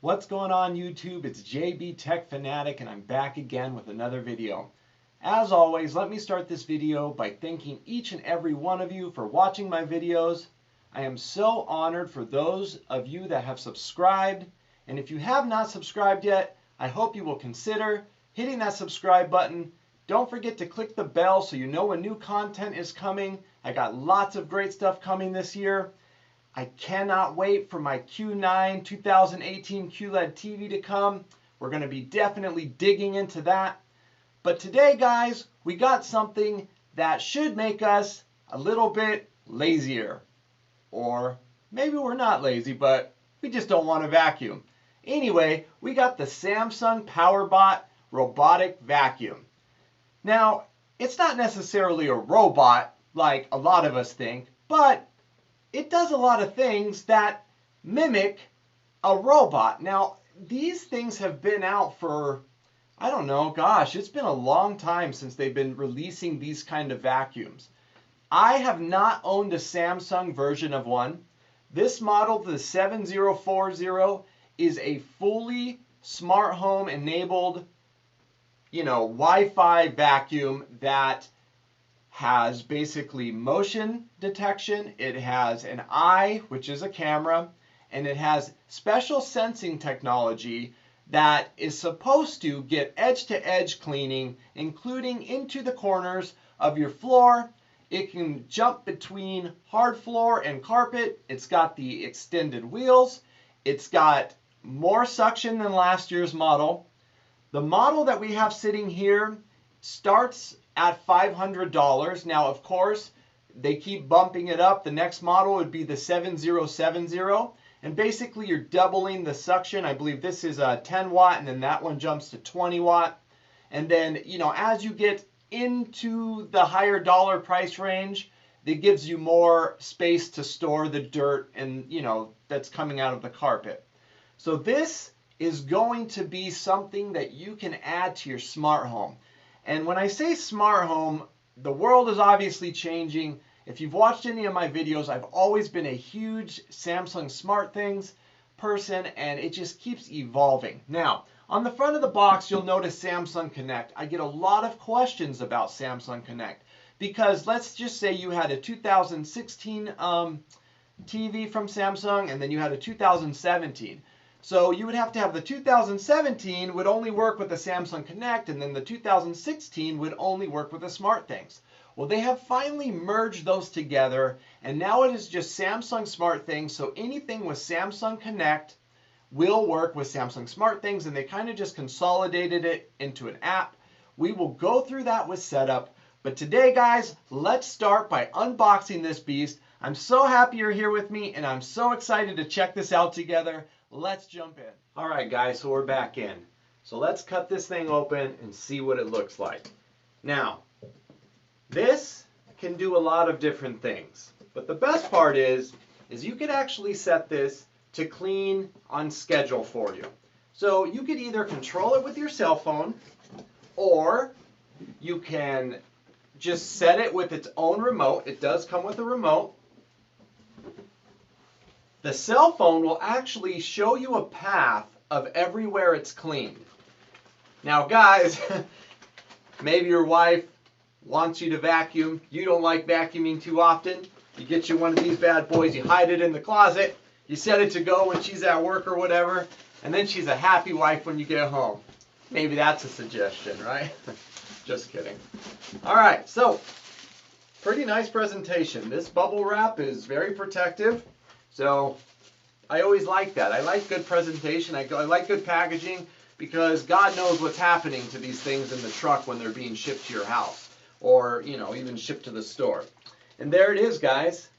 What's going on YouTube? It's JB Tech Fanatic and I'm back again with another video. As always, let me start this video by thanking each and every one of you for watching my videos. I am so honored for those of you that have subscribed, and if you have not subscribed yet, I hope you will consider hitting that subscribe button. Don't forget to click the bell so you know when new content is coming. I got lots of great stuff coming this year. I cannot wait for my Q9 2018 QLED TV to come. We're going to be definitely digging into that. But today, guys, we got something that should make us a little bit lazier. Or maybe we're not lazy, but we just don't want to vacuum. Anyway, we got the Samsung Powerbot robotic vacuum. Now, it's not necessarily a robot like a lot of us think, but it does a lot of things that mimic a robot. Now, these things have been out for, I don't know, gosh, it's been a long time since they've been releasing these kind of vacuums. I have not owned a Samsung version of one. This model, the 7040, is a fully smart home enabled, Wi-Fi vacuum that has basically motion detection, it has an eye, which is a camera, and it has special sensing technology that is supposed to get edge-to-edge cleaning, including into the corners of your floor. It can jump between hard floor and carpet. It's got the extended wheels. It's got more suction than last year's model. The model that we have sitting here starts at $500. Now, of course, they keep bumping it up. The next model would be the 7070. And basically, you're doubling the suction. I believe this is a 10 watt, and then that one jumps to 20 watt. And then, as you get into the higher dollar price range, it gives you more space to store the dirt and, that's coming out of the carpet. So this is going to be something that you can add to your smart home. And when I say smart home, the world is obviously changing. If you've watched any of my videos, I've always been a huge Samsung SmartThings person, and it just keeps evolving. Now, on the front of the box, you'll notice Samsung Connect. I get a lot of questions about Samsung Connect because let's just say you had a 2016 TV from Samsung, and then you had a 2017. So you would have to have the 2017 would only work with the Samsung Connect, and then the 2016 would only work with the SmartThings. Well, they have finally merged those together, and now it is just Samsung SmartThings. So anything with Samsung Connect will work with Samsung SmartThings, and they kind of just consolidated it into an app. We will go through that with setup. But today, guys, let's start by unboxing this beast. I'm so happy you're here with me, and I'm so excited to check this out together. Let's jump in. All right, guys, so we're back in. So let's cut this thing open and see what it looks like. Now, this can do a lot of different things. But the best part is you could actually set this to clean on schedule for you. So you could either control it with your cell phone, or you can just set it with its own remote. It does come with a remote. The cell phone will actually show you a path of everywhere it's cleaned. Now, guys, maybe your wife wants you to vacuum. You don't like vacuuming too often. You get you one of these bad boys, you hide it in the closet, you set it to go when she's at work or whatever, and then she's a happy wife when you get home. Maybe that's a suggestion, right? Just kidding. All right, so pretty nice presentation. This bubble wrap is very protective. So I always like that. I like good presentation. I like good packaging because God knows what's happening to these things in the truck when they're being shipped to your house or, even shipped to the store. And there it is, guys.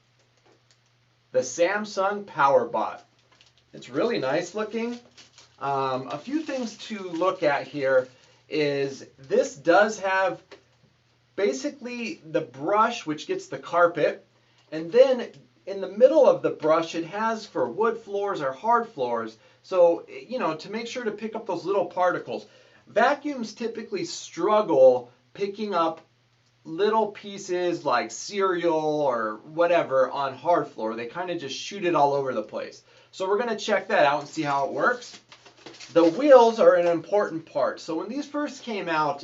The Samsung Powerbot. It's really nice looking. A few things to look at here is this does have basically the brush which gets the carpet, and then in the middle of the brush, it has for wood floors or hard floors. So, to make sure to pick up those little particles. Vacuums typically struggle picking up little pieces like cereal or whatever on hard floor. They kind of just shoot it all over the place. So we're going to check that out and see how it works. The wheels are an important part. So when these first came out,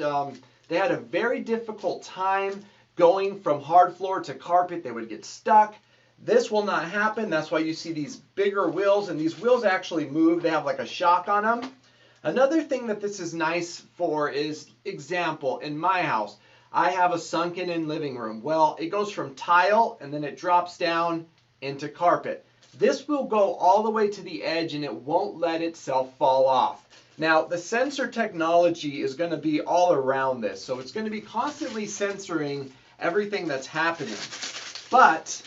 they had a very difficult time going from hard floor to carpet. They would get stuck. This will not happen. That's why you see these bigger wheels, and these wheels actually move. They have like a shock on them. Another thing that this is nice for is, example, in my house, I have a sunken-in living room. Well, it goes from tile and then it drops down into carpet. This will go all the way to the edge and it won't let itself fall off. Now, the sensor technology is going to be all around this, so it's going to be constantly censoring everything that's happening. But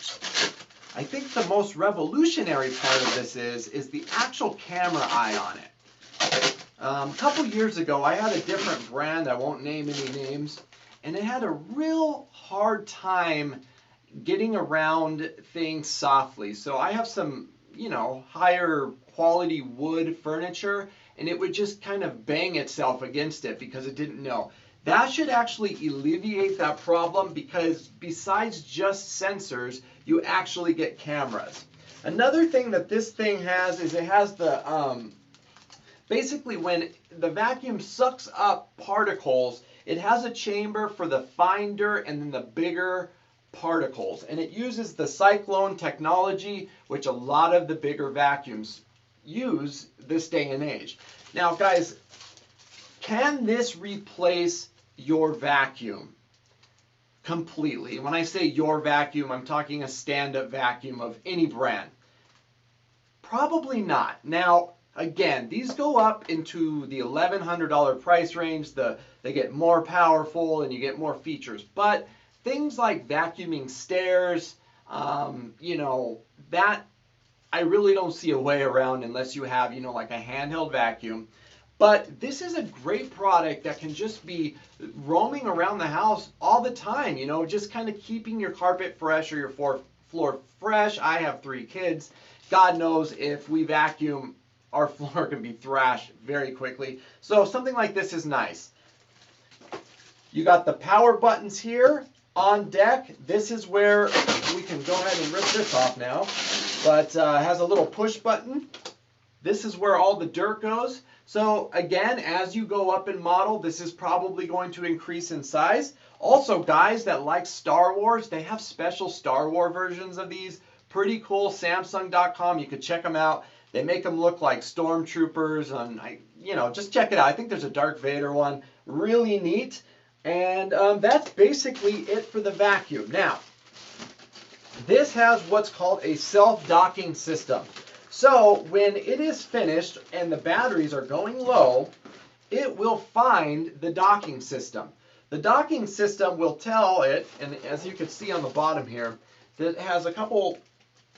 I think the most revolutionary part of this is the actual camera eye on it. A couple years ago, I had a different brand, I won't name any names, and it had a real hard time getting around things softly. So I have some, higher quality wood furniture, and it would just kind of bang itself against it because it didn't know. That should actually alleviate that problem, because besides just sensors, you actually get cameras. Another thing that this thing has is it has the, basically when the vacuum sucks up particles, it has a chamber for the fine dirt and then the bigger particles, and it uses the cyclone technology, which a lot of the bigger vacuums use this day and age. Now guys, can this replace your vacuum completely? When I say your vacuum, I'm talking a stand-up vacuum of any brand. Probably not. Now again, these go up into the $1,100 price range. They get more powerful and you get more features, but things like vacuuming stairs, that I really don't see a way around unless you have, like a handheld vacuum. But this is a great product that can just be roaming around the house all the time, just kind of keeping your carpet fresh or your floor fresh. I have 3 kids. God knows if we vacuum, our floor can be thrashed very quickly. So something like this is nice. You got the power buttons here. On deck, this is where we can go ahead and rip this off now, but it has a little push button. This is where all the dirt goes. So again, as you go up in model, this is probably going to increase in size. Also, guys that like Star Wars, they have special Star Wars versions of these. Pretty cool. Samsung.com, you could check them out. They make them look like stormtroopers, and just check it out. I think there's a Darth Vader one. Really neat. And that's basically it for the vacuum. Now, this has what's called a self-docking system. So when it is finished and the batteries are going low, it will find the docking system. The docking system will tell it, and as you can see on the bottom here, that it has a couple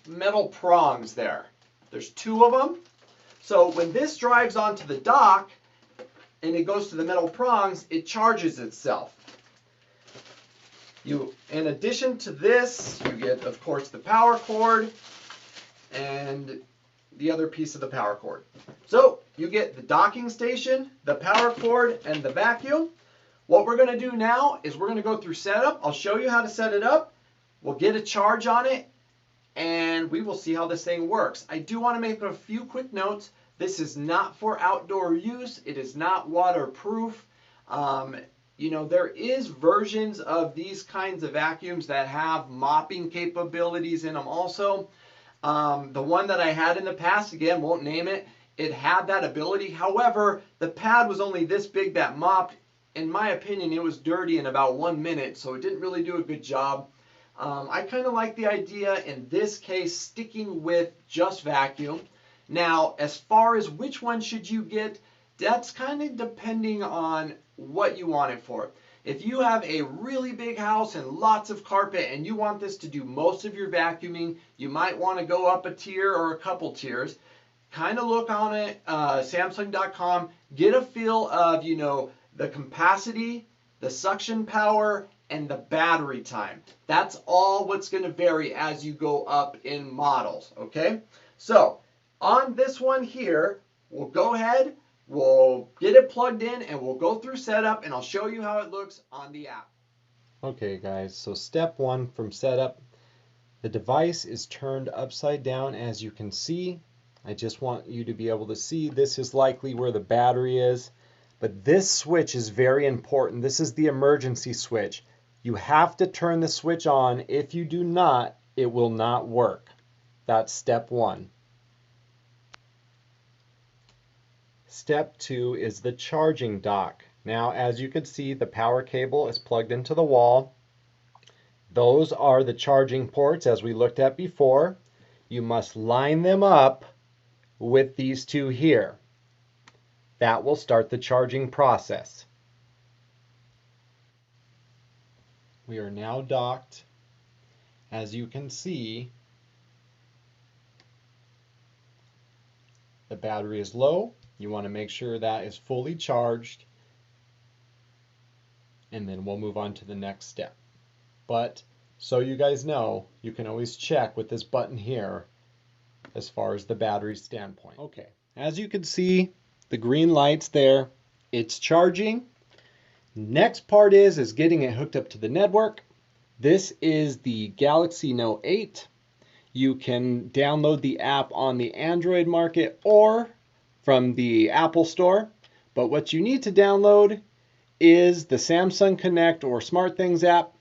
metal prongs there. There's 2 of them. So when this drives onto the dock, and it goes to the metal prongs, it charges itself. In addition to this, you get, of course, the power cord and the other piece of the power cord. So you get the docking station, the power cord, and the vacuum. What we're going to do now is we're going to go through setup. I'll show you how to set it up. We'll get a charge on it, and we will see how this thing works. I do want to make a few quick notes. This is not for outdoor use. It is not waterproof. There is versions of these kinds of vacuums that have mopping capabilities in them also. The one that I had in the past, again, won't name it, it had that ability. However, the pad was only this big that mopped. In my opinion, it was dirty in about 1 minute, so it didn't really do a good job. I kind of like the idea, in this case, sticking with just vacuum. Now, as far as which one should you get, that's kind of depending on what you want it for. If you have a really big house and lots of carpet and you want this to do most of your vacuuming, you might want to go up a tier or a couple tiers. Kind of look on it, Samsung.com, get a feel of, the capacity, the suction power, and the battery time. That's all what's going to vary as you go up in models, okay? So, on this one here, we'll go ahead, we'll get it plugged in, and we'll go through setup, and I'll show you how it looks on the app. Okay guys, so step 1 from setup, the device is turned upside down as you can see. I just want you to be able to see this is likely where the battery is. But this switch is very important. This is the emergency switch. You have to turn the switch on. If you do not, it will not work. That's step one. Step two is the charging dock. Now, as you can see, the power cable is plugged into the wall. Those are the charging ports as we looked at before. You must line them up with these two here. That will start the charging process. We are now docked. As you can see, the battery is low. You want to make sure that is fully charged, and then we'll move on to the next step. But so you guys know, you can always check with this button here as far as the battery standpoint. Okay, as you can see, the green light's there. It's charging. Next part is getting it hooked up to the network. This is the Galaxy Note 8. You can download the app on the Android market or from the Apple Store. But what you need to download is the Samsung Connect or SmartThings app.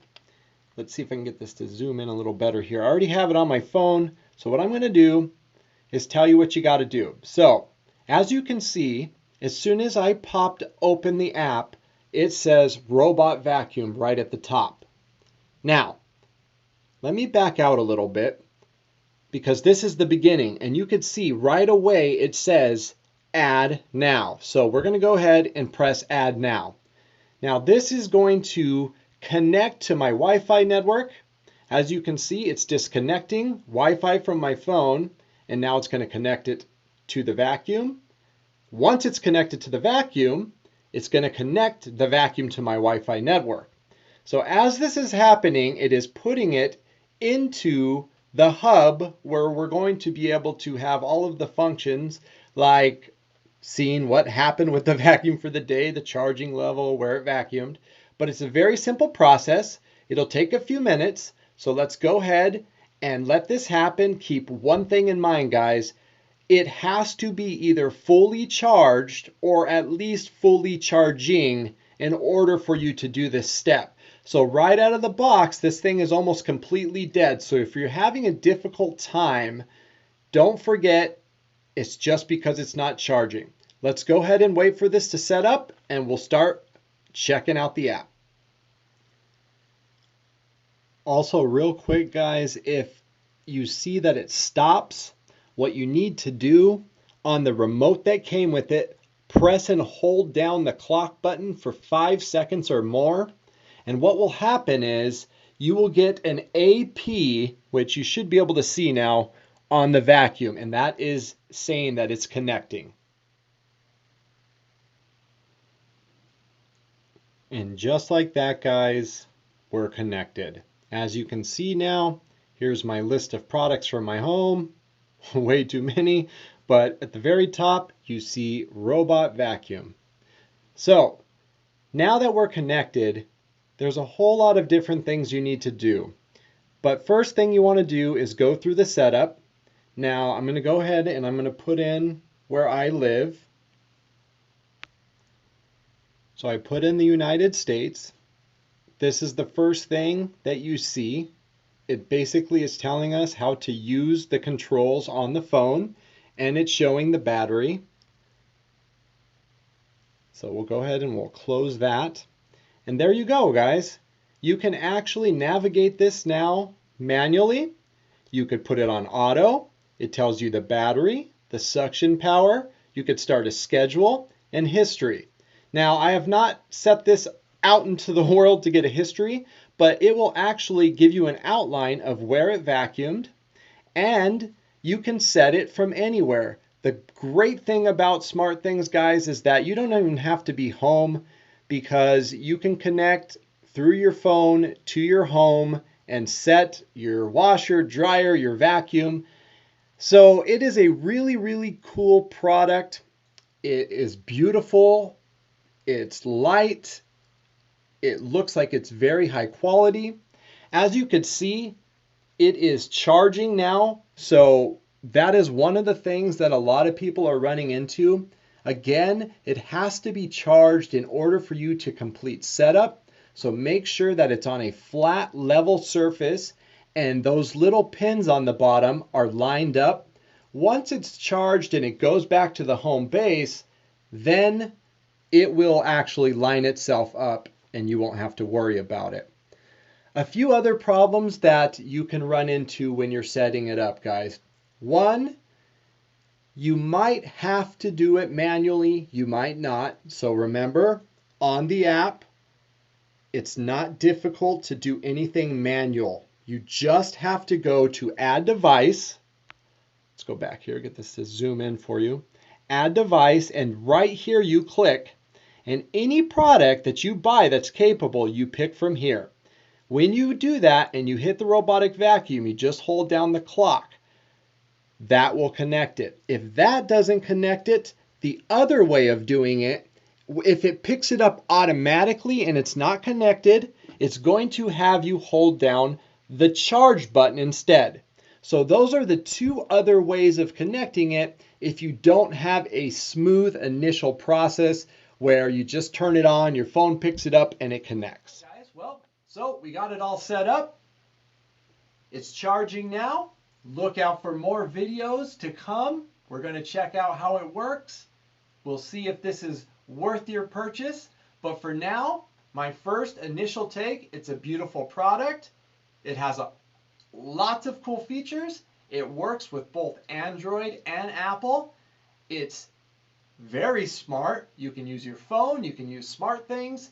Let's see if I can get this to zoom in a little better here. I already have it on my phone. So what I'm going to do is tell you what you got to do. So as you can see, as soon as I popped open the app, it says Robot Vacuum right at the top. Now, let me back out a little bit because this is the beginning, and you could see right away it says Add Now. So we're going to go ahead and press Add Now. Now this is going to connect to my Wi-Fi network. As you can see, it's disconnecting Wi-Fi from my phone, and now it's going to connect it to the vacuum. Once it's connected to the vacuum, it's going to connect the vacuum to my Wi-Fi network. So as this is happening, it is putting it into the hub where we're going to be able to have all of the functions like seeing what happened with the vacuum for the day, the charging level, where it vacuumed. But it's a very simple process. It'll take a few minutes. So let's go ahead and let this happen. Keep one thing in mind, guys. It has to be either fully charged or at least fully charging in order for you to do this step. So right out of the box, this thing is almost completely dead. So if you're having a difficult time, don't forget it's just because it's not charging. Let's go ahead and wait for this to set up, and we'll start checking out the app. Also, real quick, guys, if you see that it stops, what you need to do on the remote that came with it, press and hold down the clock button for 5 seconds or more. And what will happen is you will get an AP, which you should be able to see now on the vacuum. And that is saying that it's connecting. And just like that, guys, we're connected. As you can see now, here's my list of products from my home. Way too many. But at the very top, you see Robot Vacuum. So now that we're connected, there's a whole lot of different things you need to do. But first thing you want to do is go through the setup. Now I'm going to go ahead and I'm going to put in where I live. So I put in the United States. This is the first thing that you see. It basically is telling us how to use the controls on the phone, and it's showing the battery. So we'll go ahead and we'll close that. And there you go, guys. You can actually navigate this now manually. You could put it on auto. It tells you the battery, the suction power. You could start a schedule and history. Now, I have not set this out into the world to get a history, but it will actually give you an outline of where it vacuumed, and you can set it from anywhere. The great thing about SmartThings, guys, is that you don't even have to be home because you can connect through your phone to your home and set your washer, dryer, your vacuum. So it is a really, really cool product. It is beautiful. It's light. It looks like it's very high quality. As you could see, it is charging now. So that is one of the things that a lot of people are running into. Again, it has to be charged in order for you to complete setup. So make sure that it's on a flat, level surface and those little pins on the bottom are lined up. Once it's charged and it goes back to the home base, then it will actually line itself up and you won't have to worry about it. A few other problems that you can run into when you're setting it up, guys. One, you might have to do it manually, you might not. So remember, on the app, it's not difficult to do anything manual. You just have to go to Add Device. Let's go back here, get this to zoom in for you. Add Device, and right here you click, and any product that you buy that's capable, you pick from here. When you do that and you hit the robotic vacuum, you just hold down the clock. That will connect it. If that doesn't connect it, the other way of doing it, if it picks it up automatically and it's not connected, it's going to have you hold down the charge button instead. So those are the two other ways of connecting it if you don't have a smooth initial process where you just turn it on, your phone picks it up, and it connects. Guys, well, so we got it all set up. It's charging now. Look out for more videos to come. We're going to check out how it works. We'll see if this is worth your purchase. But for now, my first initial take, it's a beautiful product. It has lots of cool features. It works with both Android and Apple. It's very smart. You can use your phone. You can use smart things.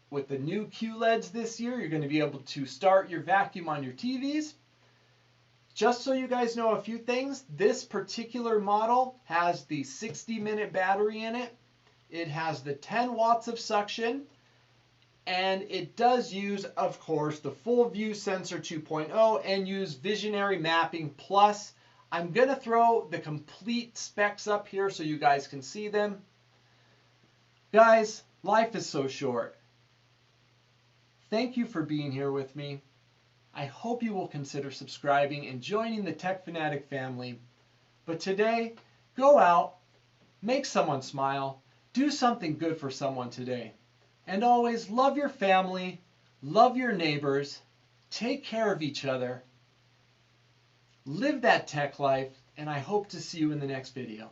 With the new QLEDs this year, you're going to be able to start your vacuum on your TVs. Just so you guys know a few things, this particular model has the 60-minute battery in it. It has the 10 watts of suction, and it does use, of course, the Full View Sensor 2.0 and use Visionary Mapping Plus. I'm going to throw the complete specs up here so you guys can see them. Guys, life is so short. Thank you for being here with me. I hope you will consider subscribing and joining the Tech Fanatic family. But today, go out, make someone smile, do something good for someone today. And always love your family, love your neighbors, take care of each other, live that tech life, and I hope to see you in the next video.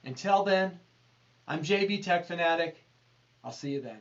Until then, I'm JB Tech Fanatic. I'll see you then.